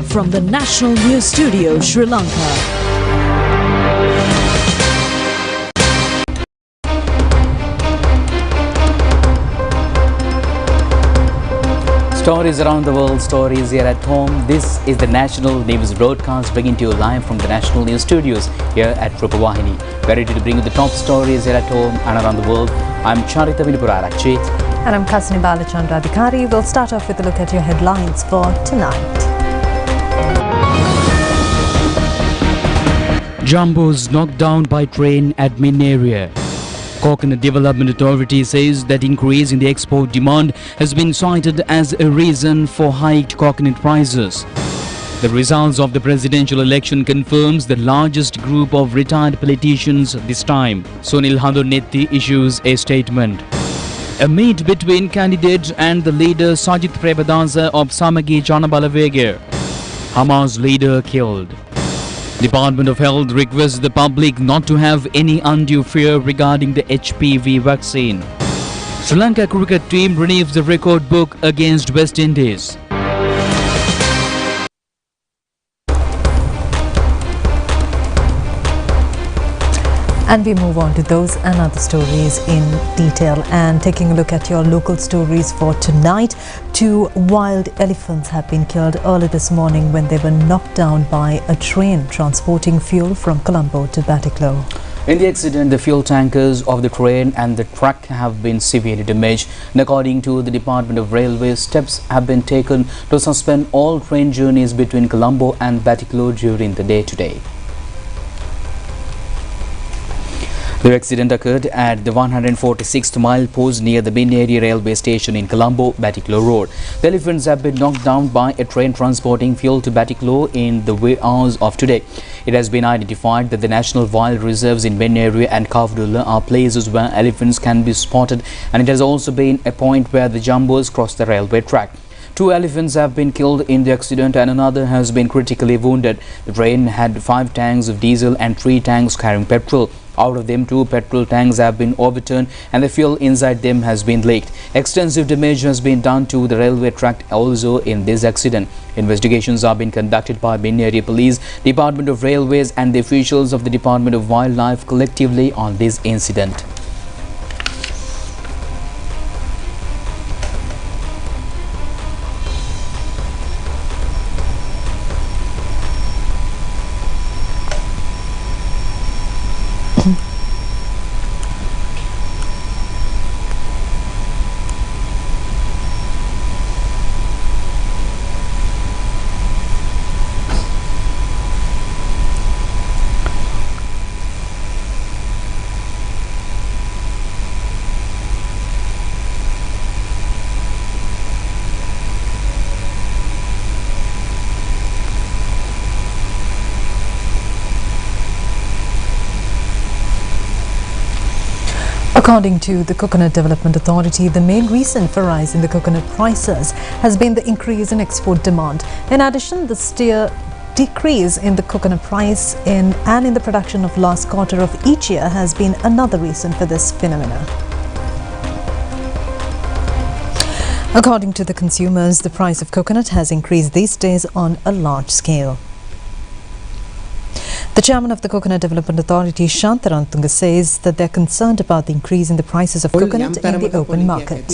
live from the National News Studio, Sri Lanka. Stories around the world, stories here at home. This is the National News broadcast bringing to you live from the National News Studios here at Rupavahini. We're ready to bring you the top stories here at home and around the world. I'm Charita Vinipurarakchit. And I'm Kasni Balachandradhikari. We'll start off with a look at your headlines for tonight. Jumbos knocked down by train at Min area. Coconut Development Authority says that increase in the export demand has been cited as a reason for hiked coconut prices. The results of the presidential election confirms the largest group of retired politicians this time. Sunil Handonetti issues a statement. A meet between candidate and the leader Sajith Premadasa of Samagi Janabalavega. Hamass leader killed. Department of Health requests the public not to have any undue fear regarding the HPV vaccine. Sri Lanka cricket team renews the record book against West Indies. And we move on to those and other stories in detail. And taking a look at your local stories for tonight, 2 wild elephants have been killed early this morning when they were knocked down by a train transporting fuel from Colombo to Batticaloa. In the accident, the fuel tankers of the train and the truck have been severely damaged. And according to the Department of Railways, steps have been taken to suspend all train journeys between Colombo and Batticaloa during the day today. The accident occurred at the 146th mile post near the Min area railway station in Colombo, Batticaloa Road. The elephants have been knocked down by a train transporting fuel to Batticaloa in the wee hours of today. It has been identified that the National Wild Reserves in Min area and Kavdulla are places where elephants can be spotted, and it has also been a point where the jumbos cross the railway track. 2 elephants have been killed in the accident and another has been critically wounded. The train had 5 tanks of diesel and 3 tanks carrying petrol. Out of them, 2 petrol tanks have been overturned and the fuel inside them has been leaked. Extensive damage has been done to the railway track also in this accident. Investigations are being conducted by Min area Police, Department of Railways and the officials of the Department of Wildlife collectively on this incident. According to the Coconut Development Authority, the main reason for rise in the coconut prices has been the increase in export demand. In addition, the steer decrease in the coconut price and in the production of last quarter of each year has been another reason for this phenomenon. According to the consumers, the price of coconut has increased these days on a large scale. The chairman of the Coconut Development Authority, Shantarantunga, says that they're concerned about the increase in the prices of coconut in the open market.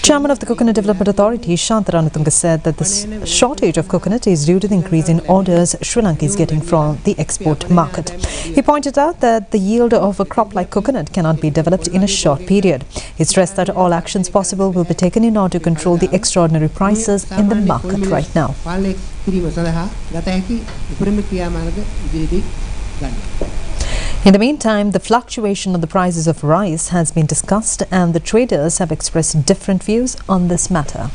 Chairman of the Coconut Development Authority, Shantarantunga, said that the shortage of coconut is due to the increase in orders Sri Lanka is getting from the export market. He pointed out that the yield of a crop like coconut cannot be developed in a short period. He stressed that all actions possible will be taken in order to control the extraordinary prices in the market right now. In the meantime, the fluctuation of the prices of rice has been discussed and the traders have expressed different views on this matter.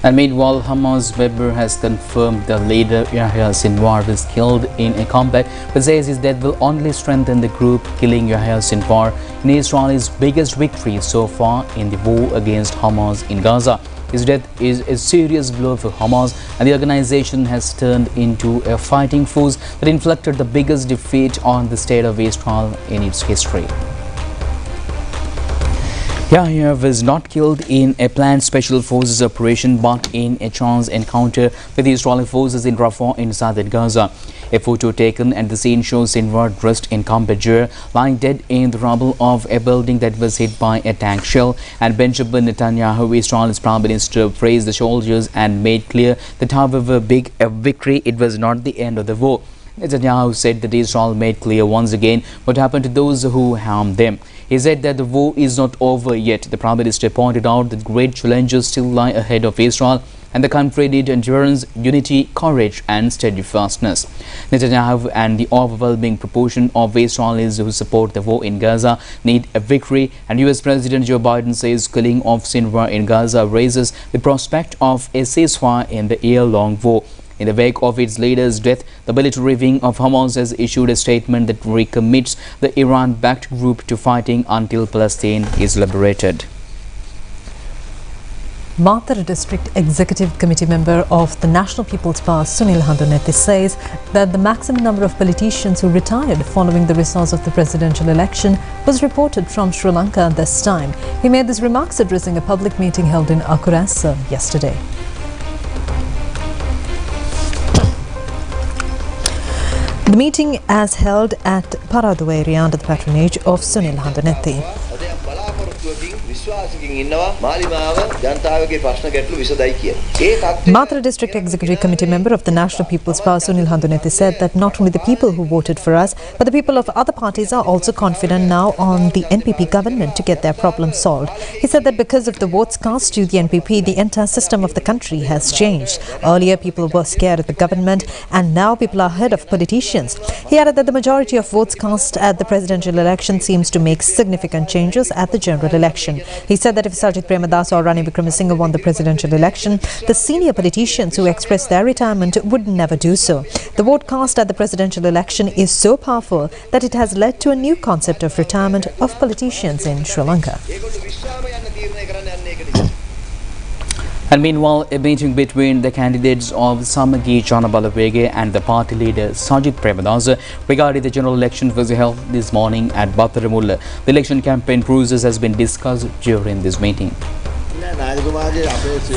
And meanwhile, Hamas member has confirmed the leader Yahya Sinwar was killed in a combat, but says his death will only strengthen the group, killing Yahya Sinwar in Israel's biggest victory so far in the war against Hamas in Gaza. His death is a serious blow for Hamas, and the organization has turned into a fighting force that inflicted the biggest defeat on the state of Israel in its history. Yahya was not killed in a planned special forces operation but in a chance encounter with the Israeli forces in Rafah in southern Gaza. A photo taken at the scene shows Sinwar dressed in combat gear lying dead in the rubble of a building that was hit by a tank shell, and Benjamin Netanyahu, Israel's Prime Minister, praised the soldiers and made clear that however big a victory, it was not the end of the war. Netanyahu said that Israel made clear once again what happened to those who harmed them. He said that the war is not over yet. The Prime Minister pointed out that great challenges still lie ahead of Israel and the country needs endurance, unity, courage and steadfastness. Netanyahu and the overwhelming proportion of Israelis who support the war in Gaza need a victory, and US President Joe Biden says killing of Sinwar in Gaza raises the prospect of a ceasefire in the year-long war. In the wake of its leader's death, the military wing of Hamas has issued a statement that recommits the Iran-backed group to fighting until Palestine is liberated. Mathura District Executive Committee member of the National People's Party, Sunil Handuneti, says that the maximum number of politicians who retired following the results of the presidential election was reported from Sri Lanka this time. He made these remarks addressing a public meeting held in Akurasa yesterday. The meeting as held at Paradu area under the patronage of Sunil Handuneti. Mathura District Executive Committee member of the National People's Party, Sunil Handuneti, said that not only the people who voted for us, but the people of other parties are also confident now on the NPP government to get their problems solved. He said that because of the votes cast to the NPP, the entire system of the country has changed. Earlier, people were scared of the government, and now people are ahead of politicians. He added that the majority of votes cast at the presidential election seems to make significant changes at the general election. He said that if Sajid Premadas or Ranil Wickremesinghe won the presidential election, the senior politicians who expressed their retirement would never do so. The vote cast at the presidential election is so powerful that it has led to a new concept of retirement of politicians in Sri Lanka. And meanwhile, a meeting between the candidates of Samagi Janabalawege and the party leader Sajid Premadas regarding the general election was held this morning at Batharamulla. The election campaign process has been discussed during this meeting.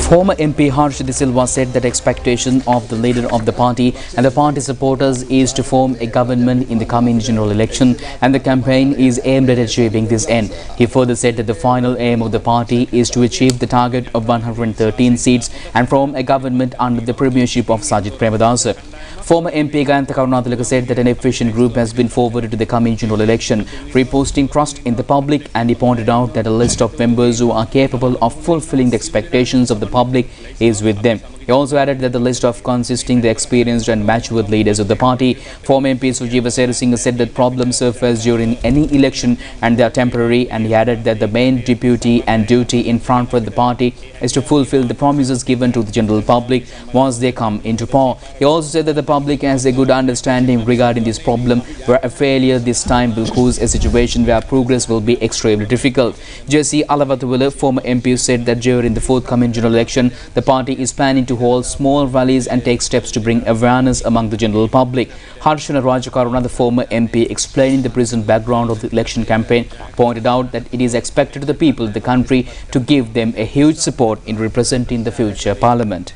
Former MP Harsh De Silva said that expectation of the leader of the party and the party supporters is to form a government in the coming general election, and the campaign is aimed at achieving this end. He further said that the final aim of the party is to achieve the target of 113 seats and form a government under the premiership of Sajid Premadas. Former MP Gayantha Karunatilaka said that an efficient group has been forwarded to the coming general election, reposting trust in the public, and he pointed out that a list of members who are capable of fulfilling the expectations of the public is with them. He also added that the list of consisting the experienced and matured leaders of the party. Former MP Sujiva Serasinghe said that problems surface during any election and they are temporary, and he added that the main duty and duty in front for the party is to fulfill the promises given to the general public once they come into power. He also said that the public has a good understanding regarding this problem, where a failure this time will cause a situation where progress will be extremely difficult. Jesse Alavathuwala, former MP, said that during the forthcoming general election, the party is planning to hold small rallies and take steps to bring awareness among the general public. Harshana Rajakaruna, the former MP, explaining the present background of the election campaign, pointed out that it is expected of the people of the country to give them a huge support in representing the future parliament.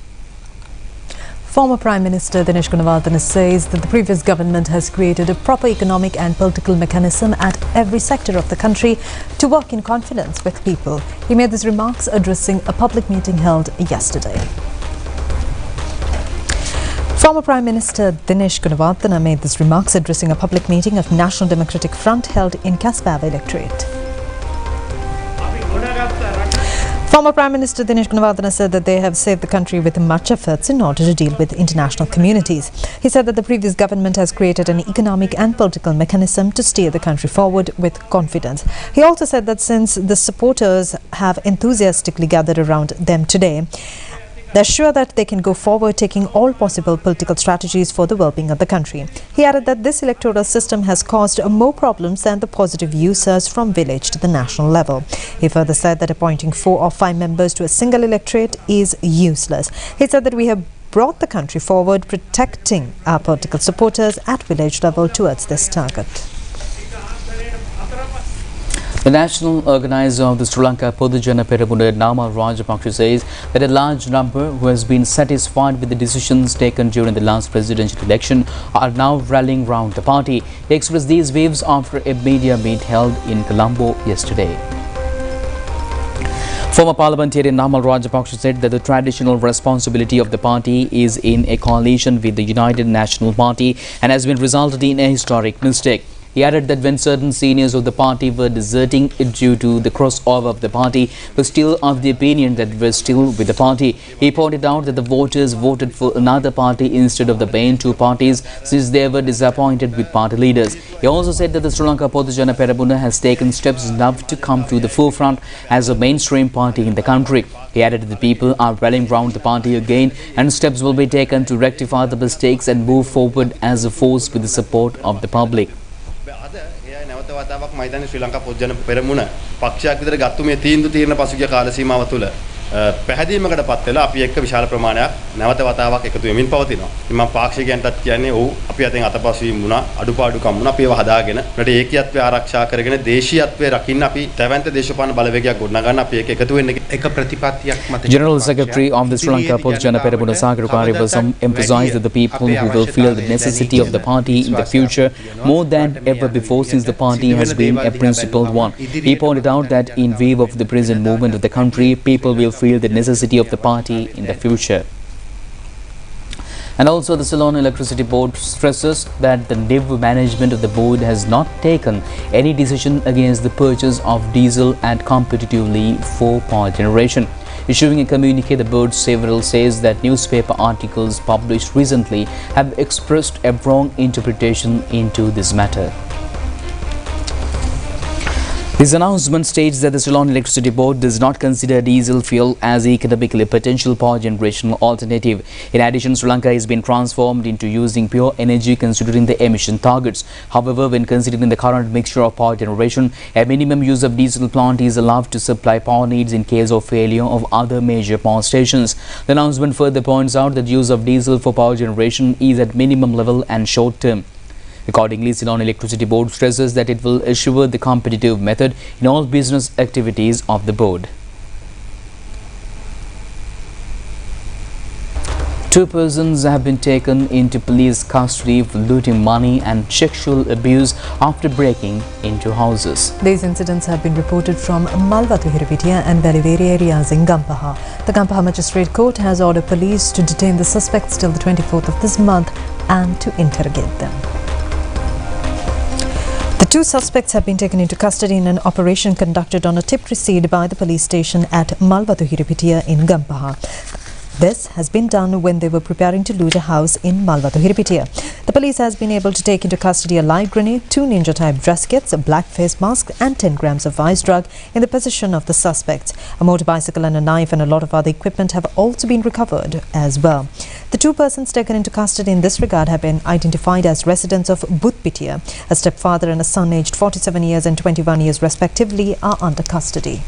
Former Prime Minister Dinesh Gunawardena says that the previous government has created a proper economic and political mechanism at every sector of the country to work in confidence with people. He made these remarks addressing a public meeting held yesterday. Former Prime Minister Dinesh Gunawardena made these remarks addressing a public meeting of National Democratic Front held in Kasbah electorate. Former Prime Minister Dinesh Gunawardena said that they have saved the country with much efforts in order to deal with international communities. He said that the previous government has created an economic and political mechanism to steer the country forward with confidence. He also said that since the supporters have enthusiastically gathered around them today, they're sure that they can go forward taking all possible political strategies for the well-being of the country. He added that this electoral system has caused more problems than the positive users from village to the national level. He further said that appointing 4 or 5 members to a single electorate is useless. He said that we have brought the country forward, protecting our political supporters at village level towards this target. The national organizer of the Sri Lanka Podujana Peramuna, Nalrajap, says that a large number who has been satisfied with the decisions taken during the last presidential election are now rallying round the party. He expressed these views after a media meet held in Colombo yesterday. Former parliamentarian Nalrajap said that the traditional responsibility of the party is in a coalition with the United National Party and has been resulted in a historic mistake. He added that when certain seniors of the party were deserting it due to the crossover of the party, were still of the opinion that were still with the party. He pointed out that the voters voted for another party instead of the main two parties since they were disappointed with party leaders. He also said that the Sri Lanka Podujana Peramuna has taken steps now to come to the forefront as a mainstream party in the country. He added that the people are rallying round the party again and steps will be taken to rectify the mistakes and move forward as a force with the support of the public. වතාවක් මම හිතන්නේ ශ්‍රී ලංකා පොදුජන පෙරමුණ පක්ෂයක් විතර ගත්තු මේ තීන්දුව తీරන පසුගිය කාල සීමාව තුළ පැහැදීමකටපත් වෙලා අපි එක්ක විශාල ප්‍රමාණයක් නැවත වතාවක් එකතු වෙමින් පවතිනවා. ඉතින් මම පාක්ෂිකයන්ටත් කියන්නේ ඔව් අපි අතෙන් අතපසු වීම වුණා අඩුපාඩුකම් වුණා අපි ඒව හදාගෙන රට ඒකීයත්වය ආරක්ෂා කරගෙන දේශීයත්වය රකින්න අපි තැවැන්ත දේශපාලන බලවේගයක් ගොඩනගන්න අපි ඒක එකතු වෙන්න එක ප්‍රතිපත්තියක් මත. General Secretary of the Sri Lanka Podujana Peramuna Sagar Karibasam emphasized that the people who will feel the necessity of the party in the future more than ever before since the party has been a principled one. He pointed out that in view of the present movement of the country, people will feel the necessity of the party in the future. And also the Ceylon Electricity Board stresses that the new management of the board has not taken any decision against the purchase of diesel and competitively for power generation. Issuing a communique, the board several says that newspaper articles published recently have expressed a wrong interpretation into this matter. This announcement states that the Ceylon Electricity Board does not consider diesel fuel as economically potential power generation alternative. In addition, Sri Lanka has been transformed into using pure energy considering the emission targets. However, when considering the current mixture of power generation, a minimum use of diesel plant is allowed to supply power needs in case of failure of other major power stations. The announcement further points out that use of diesel for power generation is at minimum level and short term. Accordingly, Ceylon Electricity Board stresses that it will assure the competitive method in all business activities of the board. 2 persons have been taken into police custody for looting money and sexual abuse after breaking into houses. These incidents have been reported from Malwatuhiripitiya and Beliveri areas in Gampaha. The Gampaha Magistrate Court has ordered police to detain the suspects till the 24th of this month and to interrogate them. The 2 suspects have been taken into custody in an operation conducted on a tip received by the police station at Malwatuhiripitiya in Gampaha. This has been done when they were preparing to loot a house in Malwatuhiripitiya. The police has been able to take into custody a live grenade, 2 ninja-type dress kits, a black face mask and 10 grams of ice drug in the possession of the suspects. A motorbicycle and a knife and a lot of other equipment have also been recovered as well. The 2 persons taken into custody in this regard have been identified as residents of Budpitiya. A stepfather and a son aged 47 years and 21 years respectively are under custody.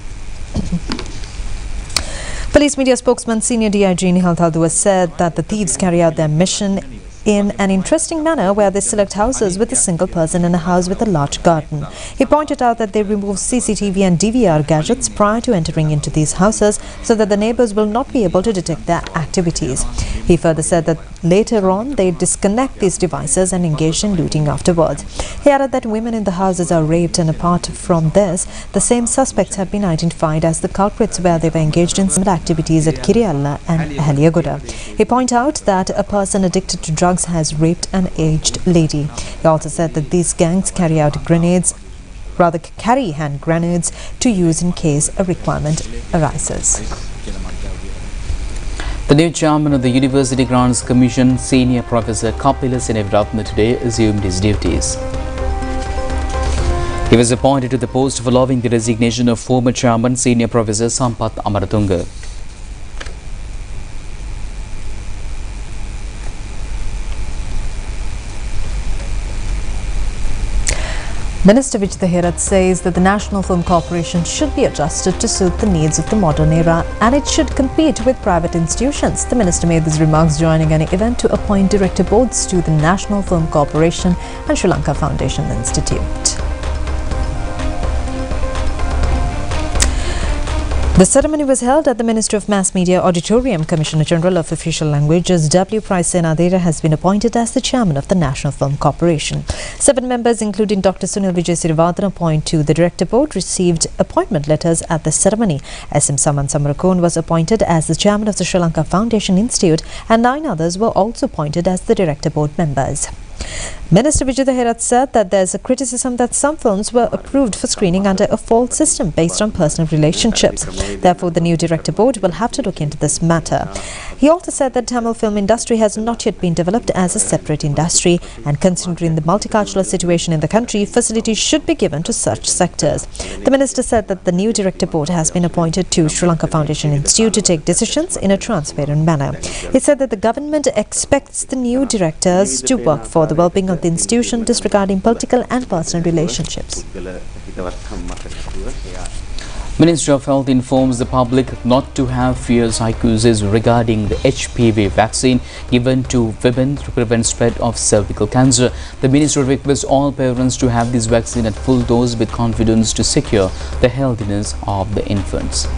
Police media spokesman Senior DIG Nihal Thaldua said that the thieves carry out their mission in an interesting manner where they select houses with a single person in a house with a large garden. He pointed out that they remove CCTV and DVR gadgets prior to entering into these houses so that the neighbors will not be able to detect their activities. He further said that later on they disconnect these devices and engage in looting afterwards. He added that women in the houses are raped, and apart from this, the same suspects have been identified as the culprits where they were engaged in similar activities at Kiriyalla and Haliyagoda. He pointed out that a person addicted to drugs has raped an aged lady. He also said that these gangs carry hand grenades to use in case a requirement arises. The new chairman of the University Grants Commission, Senior Professor Kapila Senevratna, today assumed his duties. He was appointed to the post following the resignation of former chairman, Senior Professor Sampath Amaratunga. Minister Vijay Herath says that the National Film Corporation should be adjusted to suit the needs of the modern era and it should compete with private institutions. The minister made these remarks joining an event to appoint director boards to the National Film Corporation and Sri Lanka Foundation Institute. The ceremony was held at the Ministry of Mass Media Auditorium. Commissioner General of Official Languages W. Senadera has been appointed as the chairman of the National Film Corporation. 7 members, including Dr. Sunil Vijay Sirivadana, appointed to the director board, received appointment letters at the ceremony. S.M. Saman Samarakon was appointed as the chairman of the Sri Lanka Foundation Institute, and 9 others were also appointed as the director board members. Minister Vijay Herat said that there is a criticism that some films were approved for screening under a false system based on personal relationships. Therefore, the new director board will have to look into this matter. He also said that Tamil film industry has not yet been developed as a separate industry, and considering the multicultural situation in the country, facilities should be given to such sectors. The minister said that the new director board has been appointed to Sri Lanka Foundation Institute to take decisions in a transparent manner. He said that the government expects the new directors to work for the well-being of the institution, disregarding political and personal relationships. Ministry of Health informs the public not to have fears psychosis regarding the HPV vaccine given to women to prevent spread of cervical cancer. The ministry requests all parents to have this vaccine at full dose with confidence to secure the healthiness of the infants.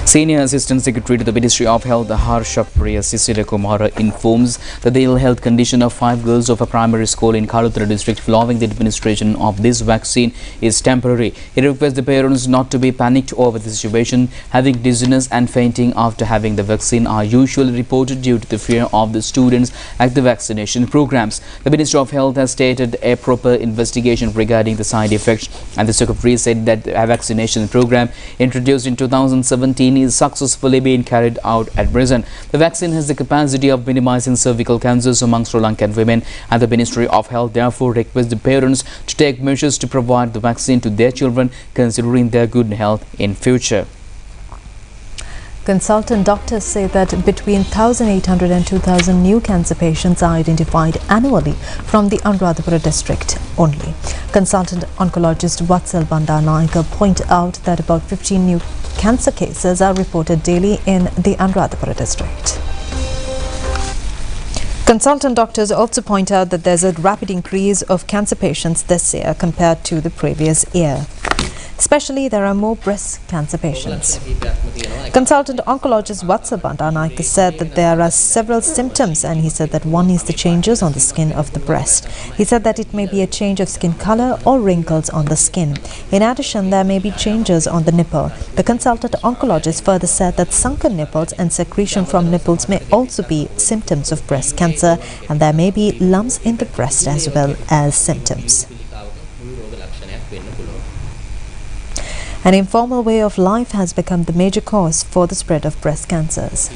Senior Assistant Secretary to the Ministry of Health, Harshapriya Sisira Kumara, informs that the ill health condition of 5 girls of a primary school in Kaluthara district following the administration of this vaccine is temporary. He requests the parents not to be panicked over the situation. Having dizziness and fainting after having the vaccine are usually reported due to the fear of the students at the vaccination programs. The Ministry of Health has stated a proper investigation regarding the side effects, and the Secretary said that a vaccination program introduced in 2017 is successfully being carried out at present. The vaccine has the capacity of minimizing cervical cancers among Sri Lankan women, and the Ministry of Health therefore requests the parents to take measures to provide the vaccine to their children, considering their good health in future. Consultant doctors say that between 1,800 and 2,000 new cancer patients are identified annually from the Anuradhapura district only. Consultant oncologist Vatsal Bandaranaike point out that about 15 new cancer cases are reported daily in the Anuradhapura district. Consultant doctors also point out that there's a rapid increase of cancer patients this year compared to the previous year. Especially, there are more breast cancer patients. Consultant oncologist Vatsal Bandaranaike said that there are several symptoms, and he said that one is the changes on the skin of the breast. He said that it may be a change of skin color or wrinkles on the skin. In addition, there may be changes on the nipple. The consultant oncologist further said that sunken nipples and secretion from nipples may also be symptoms of breast cancer, and there may be lumps in the breast as well as symptoms. An informal way of life has become the major cause for the spread of breast cancers.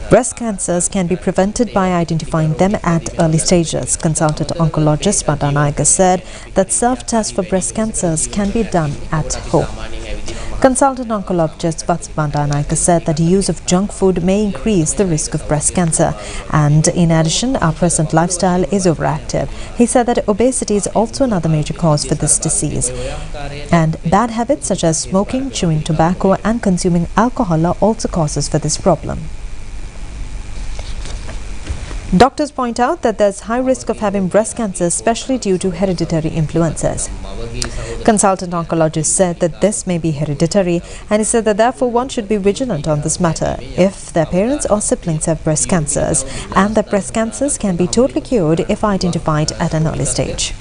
Breast cancers can be prevented by identifying them at early stages. Consultant oncologist Bandaranaike said that self-tests for breast cancers can be done at home. Consultant oncologist Vatsal Bandaranaike said that the use of junk food may increase the risk of breast cancer, and in addition, our present lifestyle is overactive. He said that obesity is also another major cause for this disease, and bad habits such as smoking, chewing tobacco and consuming alcohol are also causes for this problem. Doctors point out that there's high risk of having breast cancer, especially due to hereditary influences. Consultant oncologist said that this may be hereditary, and he said that therefore one should be vigilant on this matter if their parents or siblings have breast cancers, and that breast cancers can be totally cured if identified at an early stage.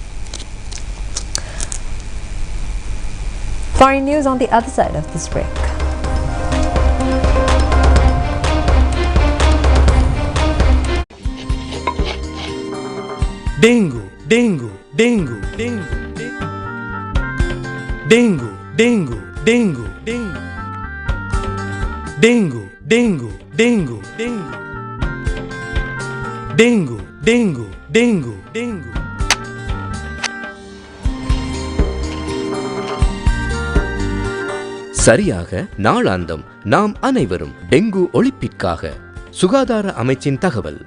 Foreign news on the other side of this break. Dengue, dengue, dengue, dengue, dengue, dengue, dengue, dengue, dengue, dengue, dengue, dengue, dengue, dengue. சரியாக நாளாந்தம் நாம் அனைவரும் dengue ஒழிப்பிற்காக சுகாதார அமைச்சின் தகவல்.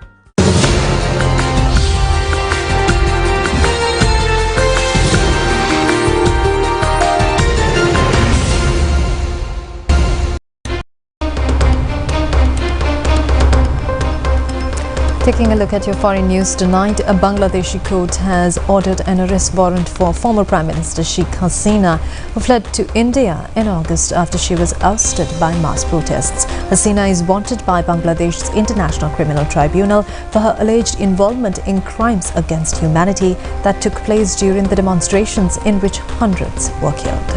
Taking a look at your foreign news tonight, a Bangladeshi court has ordered an arrest warrant for former Prime Minister Sheikh Hasina, who fled to India in August after she was ousted by mass protests. Hasina is wanted by Bangladesh's International Criminal Tribunal for her alleged involvement in crimes against humanity that took place during the demonstrations in which hundreds were killed.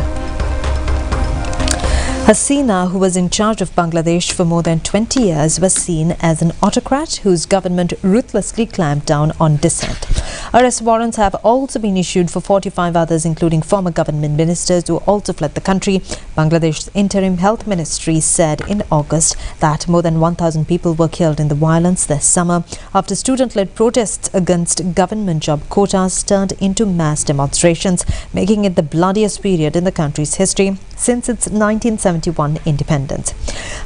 Hasina, who was in charge of Bangladesh for more than 20 years, was seen as an autocrat whose government ruthlessly clamped down on dissent. Arrest warrants have also been issued for 45 others, including former government ministers who also fled the country. Bangladesh's interim health ministry said in August that more than 1,000 people were killed in the violence this summer after student-led protests against government job quotas turned into mass demonstrations, making it the bloodiest period in the country's history since its 1971 independence.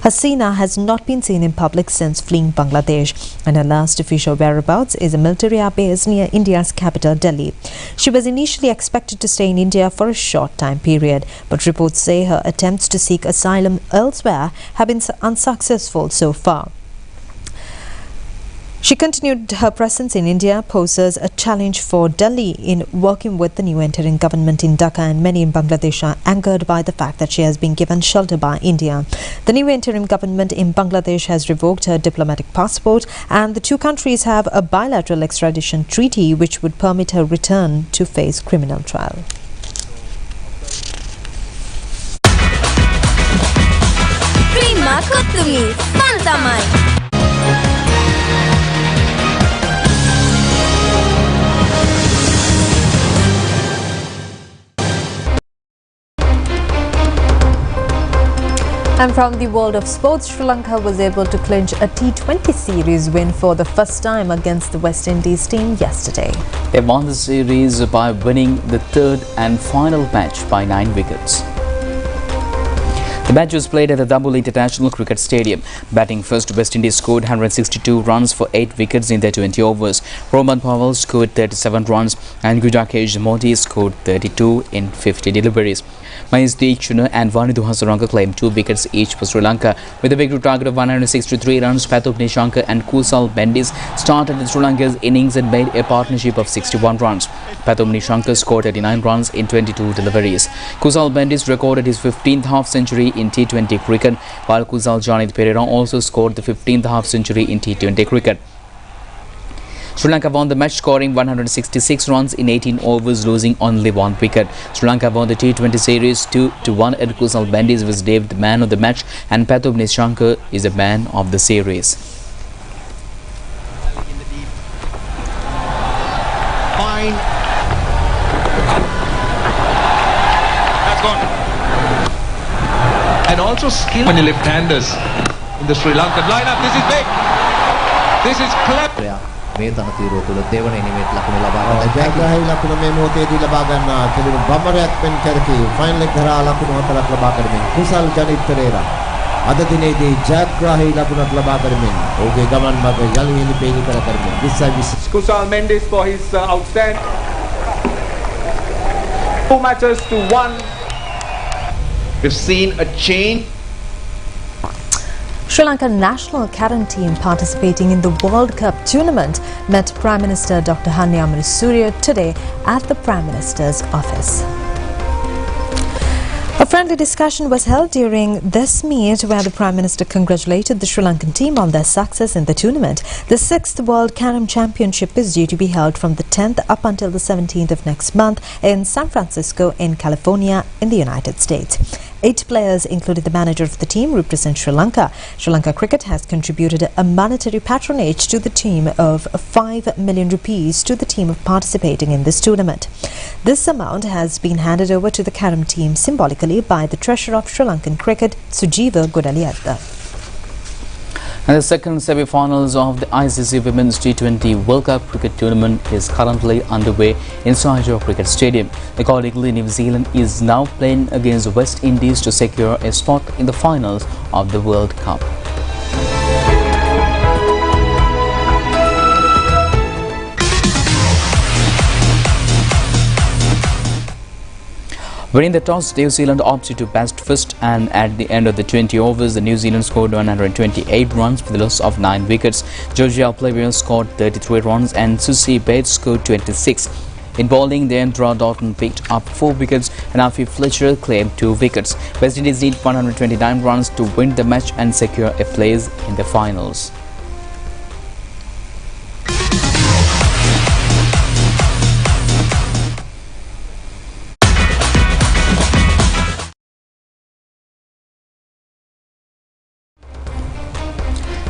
Hasina has not been seen in public since fleeing Bangladesh, and her last official whereabouts is a military base near India's capital, Delhi. She was initially expected to stay in India for a short time period, but reports say her attempts to seek asylum elsewhere have been unsuccessful so far. She continued her presence in India poses a challenge for Delhi in working with the new interim government in Dhaka, and many in Bangladesh are angered by the fact that she has been given shelter by India. The new interim government in Bangladesh has revoked her diplomatic passport, and the two countries have a bilateral extradition treaty which would permit her return to face criminal trial. Prima Kutumi, Fantamai. And from the world of sports, Sri Lanka was able to clinch a T20 series win for the first time against the West Indies team yesterday. They won the series by winning the third and final match by 9 wickets. The match was played at the Double International Cricket Stadium. Batting first, West Indies scored 162 runs for 8 wickets in their 20 overs. Roman Powell scored 37 runs and Gujakesh Modi scored 32 in 50 deliveries. Mahesh Deekshana and Vanidhu Hasaranga claimed 2 wickets each for Sri Lanka. With a victory target of 163 runs, Pathup Nishanka and Kusal Mendis started Sri Lanka's innings and made a partnership of 61 runs. Pathup Nishanka scored 89 runs in 22 deliveries. Kusal Mendis recorded his 15th half-century in T20 cricket, while Kusal Janith Pereira also scored the 15th half-century in T20 cricket. Sri Lanka won the match scoring 166 runs in 18 overs, losing only 1 wicket. Sri Lanka won the T20 series 2-1 and Kusal Mendis was named the man of the match and Pathup Nishanka is the man of the series. Fine. That's gone. And also skill when you left-handers in the Sri Lankan lineup. This is big. This is clever. මේ තනතිරුව තුළ දෙවන ඉනිමේට ලකුණු ලබා ගන්න. ජයග්‍රාහී ලකුණ මේ මොහොතේදී ලබා ගන්නා කෙලිම බම්බරයක් වෙන් කරකි ෆයිනල් එක කරා ලකුණු 4ක් ලබා කරමින් කුසල් ජනිත් පෙරේරා අද දිනේදී ජයග්‍රාහී ලකුණක් ලබා කරමින් ඔහුගේ ගමන් මඟ යලි එලිපෙලි කර කරමින් 20 Kusal Mendis for his outstanding 2 matches to 1. We've seen a change. Sri Lankan national carom team participating in the World Cup tournament met Prime Minister Dr. Hani Amarasuriya today at the Prime Minister's office. A friendly discussion was held during this meet where the Prime Minister congratulated the Sri Lankan team on their success in the tournament. The 6th World Carom Championship is due to be held from the 10th up until the 17th of next month in San Francisco in California in the United States. 8 players, including the manager of the team, represent Sri Lanka. Sri Lanka Cricket has contributed a monetary patronage to the team of 5 million rupees to the team of participating in this tournament. This amount has been handed over to the carom team symbolically by the treasurer of Sri Lankan Cricket, Sujiva Godaliyadda. And the second semi-finals of the ICC Women's T20 World Cup Cricket Tournament is currently underway inside your cricket stadium. Accordingly, New Zealand is now playing against West Indies to secure a spot in the finals of the World Cup. Winning the toss, New Zealand opted to bat first, and at the end of the 20 overs, the New Zealand scored 128 runs with a loss of 9 wickets. Georgia Players scored 33 runs and Susie Bates scored 26. In bowling, Deandra Doughton picked up 4 wickets and Afi Fletcher claimed 2 wickets. West Indies need 129 runs to win the match and secure a place in the finals.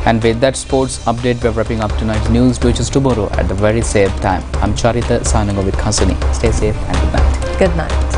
And with that sports update, we're wrapping up tonight's news, which is tomorrow at the very same time. I'm Charita signing off with Khasani. Stay safe and good night. Good night.